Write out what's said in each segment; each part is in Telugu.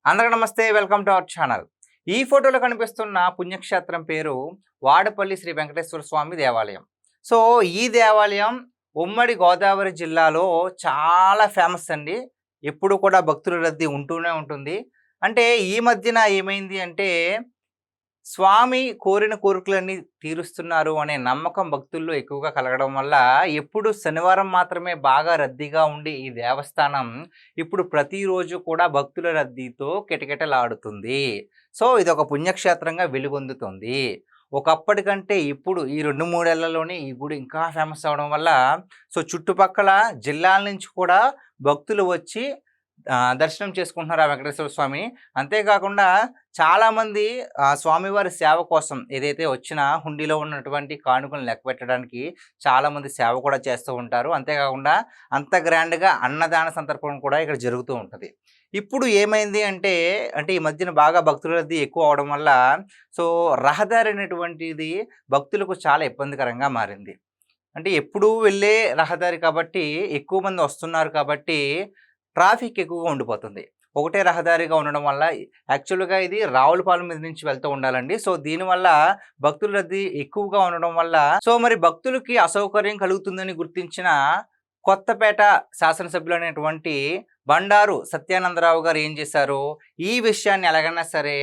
అందరికీ నమస్తే, వెల్కమ్ టు అవర్ ఛానల్. ఈ ఫోటోలో కనిపిస్తున్న పుణ్యక్షేత్రం పేరు వాడపల్లి శ్రీ వెంకటేశ్వర స్వామి దేవాలయం. సో ఈ దేవాలయం ఉమ్మడి గోదావరి జిల్లాలో చాలా ఫేమస్ అండి. ఎప్పుడు కూడా భక్తుల రద్దీ ఉంటూనే ఉంటుంది. అంటే ఈ మధ్యన ఏమైంది అంటే స్వామి కోరిన కోరికలన్నీ తీరుస్తున్నారు అనే నమ్మకం భక్తుల్లో ఎక్కువగా కలగడం వల్ల ఎప్పుడు శనివారం మాత్రమే బాగా రద్దీగా ఉండి ఈ దేవస్థానం ఇప్పుడు ప్రతిరోజు కూడా భక్తుల రద్దీతో కిటకిటలాడుతుంది. సో ఇది ఒక పుణ్యక్షేత్రంగా వెలుగొందుతుంది. ఒకప్పటికంటే ఇప్పుడు ఈ 2-3 ఏళ్లలోనే ఈ గుడి ఇంకా ఫేమస్ అవ్వడం వల్ల సో చుట్టుపక్కల జిల్లాల నుంచి కూడా భక్తులు వచ్చి దర్శనం చేసుకుంటున్నారు ఆ వెంకటేశ్వర స్వామిని. అంతేకాకుండా చాలామంది స్వామివారి సేవ కోసం ఏదైతే వచ్చిన హుండీలో ఉన్నటువంటి కానుకలను లెక్కపెట్టడానికి చాలామంది సేవ కూడా చేస్తూ ఉంటారు. అంతేకాకుండా అంత గ్రాండ్‌గా అన్నదాన సంతర్పణ కూడా ఇక్కడ జరుగుతూ ఉంటది. ఇప్పుడు ఏమైంది అంటే, ఈ మధ్యన బాగా భక్తుల రద్దీ ఎక్కువ అవ్వడం వల్ల సో రహదారి అనేటువంటిది భక్తులకు చాలా ఇబ్బందికరంగా మారింది. అంటే ఎప్పుడూ వెళ్ళే రహదారి కాబట్టి ఎక్కువ మంది వస్తున్నారు కాబట్టి ట్రాఫిక్ ఎక్కువగా ఉండిపోతుంది. ఒకటే రహదారిగా ఉండడం వల్ల యాక్చువల్‌గా ఇది రావులపాలెం మీద నుంచి వెళ్తూ ఉండాలండి. సో దీనివల్ల భక్తుల రద్దీ ఎక్కువగా ఉండడం వల్ల సో మరి భక్తులకి అసౌకర్యం కలుగుతుందని గుర్తించిన కొత్తపేట శాసనసభ్యులైనటువంటి బండారు సత్యానందరావు గారు ఏం చేశారు, ఈ విషయాన్ని ఎలాగైనా సరే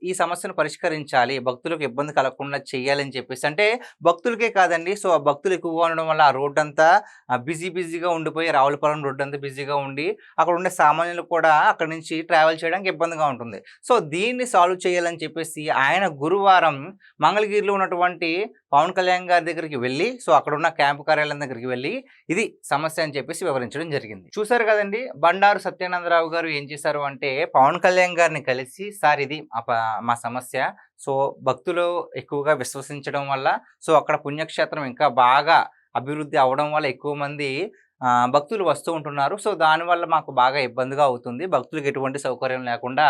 ఈ సమస్యను పరిష్కరించాలి, భక్తులకు ఇబ్బంది కలగకుండా చేయాలని చెప్పేసి, అంటే భక్తులకే కాదండి, సో భక్తులు ఎక్కువగా ఉండడం వల్ల ఆ రోడ్డు అంతా బిజీగా ఉండిపోయి రావులపాలెం రోడ్డు అంతా బిజీగా ఉండి అక్కడ ఉండే సామాన్యులు కూడా అక్కడ నుంచి ట్రావెల్ చేయడానికి ఇబ్బందిగా ఉంటుంది. సో దీన్ని సాల్వ్ చేయాలని చెప్పేసి ఆయన గురువారం మంగళగిరిలో ఉన్నటువంటి పవన్ కళ్యాణ్ గారి దగ్గరికి వెళ్ళి సో అక్కడ ఉన్న క్యాంపు కార్యాలయం దగ్గరికి వెళ్ళి ఇది సమస్య అని చెప్పేసి వివరించడం జరిగింది. చూసారు కదండి, బండారు సత్యానందరావు గారు ఏం చేశారు అంటే పవన్ కళ్యాణ్ గారిని కలిసి, సార్ ఇది మా సమస్య, సో భక్తులు ఎక్కువగా విశ్వసించడం వల్ల సో అక్కడ పుణ్యక్షేత్రం ఇంకా బాగా అభివృద్ధి అవడం వల్ల ఎక్కువ మంది భక్తులు వస్తూ ఉంటున్నారు. సో దానివల్ల మాకు బాగా ఇబ్బందిగా అవుతుంది, భక్తులకు ఎటువంటి సౌకర్యం లేకుండా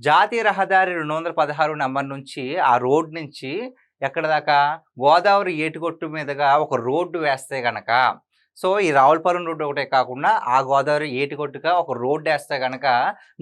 జాతీయ రహదారి 216 నెంబర్ నుంచి ఆ రోడ్ నుంచి ఎక్కడ దాకా గోదావరి ఏటిగొట్టు మీదుగా ఒక రోడ్డు వేస్తే గనక సో ఈ రావులపాలెం రోడ్డు ఒకటే కాకుండా ఆ గోదావరి ఏటిగొట్టుగా ఒక రోడ్డు వేస్తే కనుక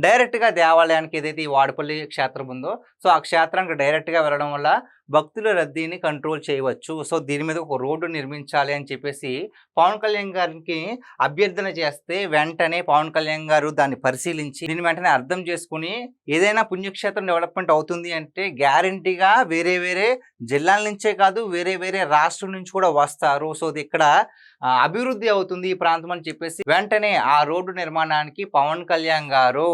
డైరెక్ట్గా దేవాలయానికి ఏదైతే ఈ వాడపల్లి క్షేత్రం ఉందో సో ఆ క్షేత్రానికి డైరెక్ట్గా వెళ్ళడం వల్ల భక్తుల రద్దీని కంట్రోల్ చేయవచ్చు. సో దీని మీద ఒక రోడ్డు నిర్మించాలి అని చెప్పేసి పవన్ కళ్యాణ్ గారికి అభ్యర్థన చేస్తే వెంటనే పవన్ కళ్యాణ్ గారు దాన్ని పరిశీలించి దీన్ని వెంటనే అర్థం చేసుకుని ఏదైనా పుణ్యక్షేత్రం డెవలప్మెంట్ అవుతుంది అంటే గ్యారంటీగా వేరే జిల్లాల నుంచే కాదు వేరే రాష్ట్రం నుంచి కూడా వస్తారు. సో ఇది ఇక్కడ అభివృద్ధి అవుతుంది ఈ ప్రాంతం అని చెప్పేసి వెంటనే ఆ రోడ్డు నిర్మాణానికి పవన్ కళ్యాణ్ గారు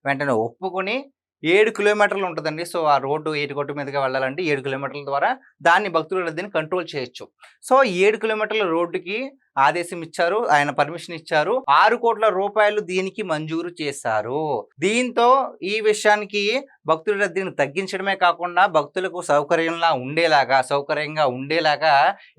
వెంటనే ఒప్పుకొని 7 కిలోమీటర్లు ఉంటుందండి. సో ఆ రోడ్డు ఏటిగొట్టు మీదుగా వెళ్ళాలంటే 7 కిలోమీటర్ల ద్వారా దాన్ని భక్తుల రద్దీని కంట్రోల్ చేయొచ్చు. సో 7 కిలోమీటర్ల రోడ్డుకి ఆదేశం ఇచ్చారు, ఆయన పర్మిషన్ ఇచ్చారు. 6 కోట్ల రూపాయలు దీనికి మంజూరు చేశారు. దీంతో ఈ విషయానికి భక్తుల రద్దీని తగ్గించడమే కాకుండా భక్తులకు సౌకర్యంగా ఉండేలాగా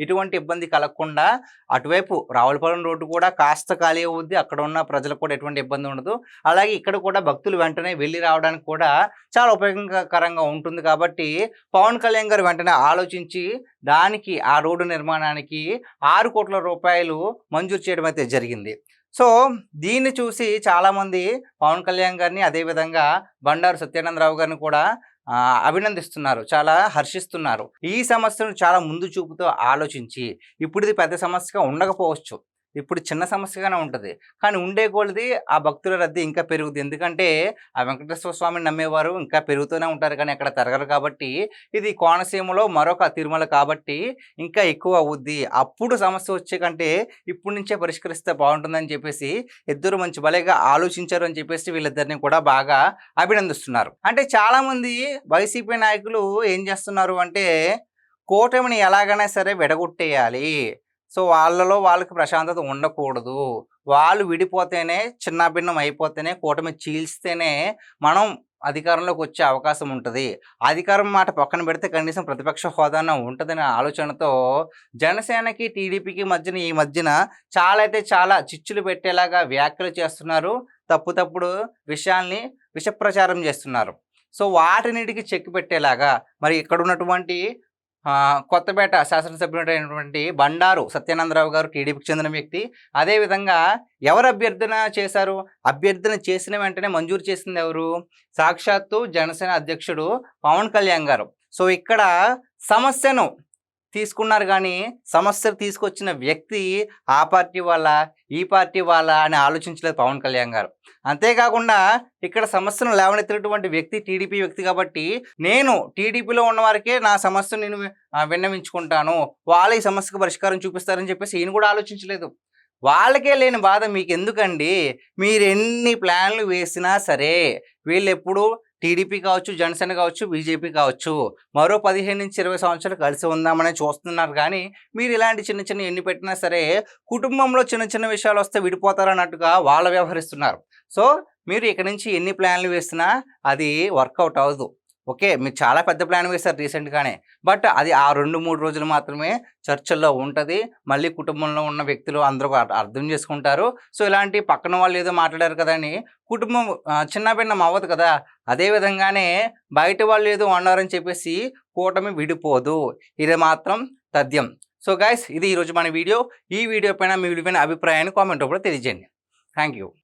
ఎటువంటి ఇబ్బంది కలగకుండా అటువైపు రావులపాలెం రోడ్డు కూడా కాస్త ఖాళీ అవుద్ది, అక్కడ ఉన్న ప్రజలకు కూడా ఎటువంటి ఇబ్బంది ఉండదు. అలాగే ఇక్కడ కూడా భక్తులు వెంటనే వెళ్ళి రావడానికి కూడా చాలా ఉపయోగకరంగా ఉంటుంది. కాబట్టి పవన్ కళ్యాణ్ గారు వెంటనే ఆలోచించి దానికి ఆ రోడ్డు నిర్మాణానికి 6 కోట్ల రూపాయలు మంజూరు చేయడం అయితే జరిగింది. సో దీన్ని చూసి చాలామంది పవన్ కళ్యాణ్ గారిని అదేవిధంగా బండారు సత్యానందరావు గారిని కూడా అభినందిస్తున్నారు, చాలా హర్షిస్తున్నారు. ఈ సమస్యను చాలా ముందు చూపుతో ఆలోచించి ఇప్పుడు ఇది పెద్ద సమస్యగా ఉండకపోవచ్చు, ఇప్పుడు చిన్న సమస్యగానే ఉంటుంది, కానీ ఉండే కొలది ఆ భక్తుల రద్దీ ఇంకా పెరుగుతుంది. ఎందుకంటే ఆ వెంకటేశ్వర స్వామిని నమ్మేవారు ఇంకా పెరుగుతూనే ఉంటారు కానీ అక్కడ తరగరు. కాబట్టి ఇది కోనసీమలో మరొక తిరుమల కాబట్టి ఇంకా ఎక్కువ అవుద్ది. అప్పుడు సమస్య వచ్చే కంటే ఇప్పటి నుంచే పరిష్కరిస్తే బాగుంటుందని చెప్పేసి ఇద్దరు మంచి భలేగా ఆలోచించారు అని చెప్పేసి వీళ్ళిద్దరిని కూడా బాగా అభినందిస్తున్నారు. అంటే చాలామంది వైసీపీ నాయకులు ఏం చేస్తున్నారు అంటే కూటమిని ఎలాగైనా సరే విడగొట్టేయాలి, సో వాళ్ళకి ప్రశాంతత ఉండకూడదు, వాళ్ళు విడిపోతేనే చిన్నాభిన్నం అయిపోతేనే కూటమి చీల్స్తేనే మనం అధికారంలోకి వచ్చే అవకాశం ఉంటుంది, అధికారం మాట పక్కన పెడితే కనీసం ప్రతిపక్ష హోదాన ఉంటుందనే ఆలోచనతో జనసేనకి టీడీపీకి ఈ మధ్యన చాలా చిచ్చులు పెట్టేలాగా వ్యాఖ్యలు చేస్తున్నారు, తప్పుడు విషయాల్ని విషప్రచారం చేస్తున్నారు. సో వాటినిటికి చెక్ పెట్టేలాగా మరి ఇక్కడ ఉన్నటువంటి కొత్తపేట శాసనసభ్యుడైనటువంటి బండారు సత్యానందరావు గారు టీడీపీకి చెందిన వ్యక్తి. అదేవిధంగా ఎవరు అభ్యర్థన చేశారు? అభ్యర్థన చేసిన వెంటనే మంజూరు చేసింది ఎవరు? సాక్షాత్తు జనసేన అధ్యక్షుడు పవన్ కళ్యాణ్ గారు. సో ఇక్కడ సమస్యను తీసుకున్నారు కానీ సమస్యలు తీసుకొచ్చిన వ్యక్తి ఆ పార్టీ వాళ్ళ ఈ పార్టీ వాళ్ళ అని ఆలోచించలేదు పవన్ కళ్యాణ్ గారు. అంతేకాకుండా ఇక్కడ సమస్యను లేవనెత్తినటువంటి వ్యక్తి టీడీపీ వ్యక్తి కాబట్టి నేను టీడీపీలో ఉన్న వారికే నా సమస్యను నేను విన్నవించుకుంటాను, వాళ్ళ ఈ సమస్యకు పరిష్కారం చూపిస్తారని చెప్పేసి ఈయన కూడా ఆలోచించలేదు. వాళ్ళకే లేని బాధ మీకు ఎందుకండి? మీరు ఎన్ని ప్లాన్లు వేసినా సరే వీళ్ళు ఎప్పుడు టీడీపీ కావచ్చు, జనసేన కావచ్చు, బీజేపీ కావచ్చు మరో 15 నుంచి 20 సంవత్సరాలు కలిసి ఉందామని చూస్తున్నారు. కానీ మీరు ఇలాంటి చిన్న చిన్న ఎన్ని పెట్టినా సరే కుటుంబంలో చిన్న చిన్న విషయాలు వస్తే విడిపోతారన్నట్టుగా వాళ్ళు వ్యవహరిస్తున్నారు. సో మీరు ఇక్కడి నుంచి ఎన్ని ప్లాన్లు వేసినా అది వర్కౌట్ అవ్వదు. ఓకే, మీరు చాలా పెద్ద ప్లాన్ వేశారు రీసెంట్గానే, బట్ అది ఆ 2-3 రోజులు మాత్రమే చర్చల్లో ఉంటుంది. మళ్ళీ కుటుంబంలో ఉన్న వ్యక్తులు అందరూ అర్థం చేసుకుంటారు. సో ఇలాంటి పక్కన వాళ్ళు ఏదో మాట్లాడారు కదా అని కుటుంబం చిన్నభిన్నం అవ్వదు కదా. అదే విధంగానే బయట వాళ్ళు ఏదో అన్నారని చెప్పేసి కూటమి విడిపోదు, ఇది మాత్రం తథ్యం. సో గైస్, ఇది ఈరోజు మన వీడియో. ఈ వీడియో పైన మీ విలువైన అభిప్రాయాన్ని కామెంట్ రూపంలో తెలియజేయండి. Thank you.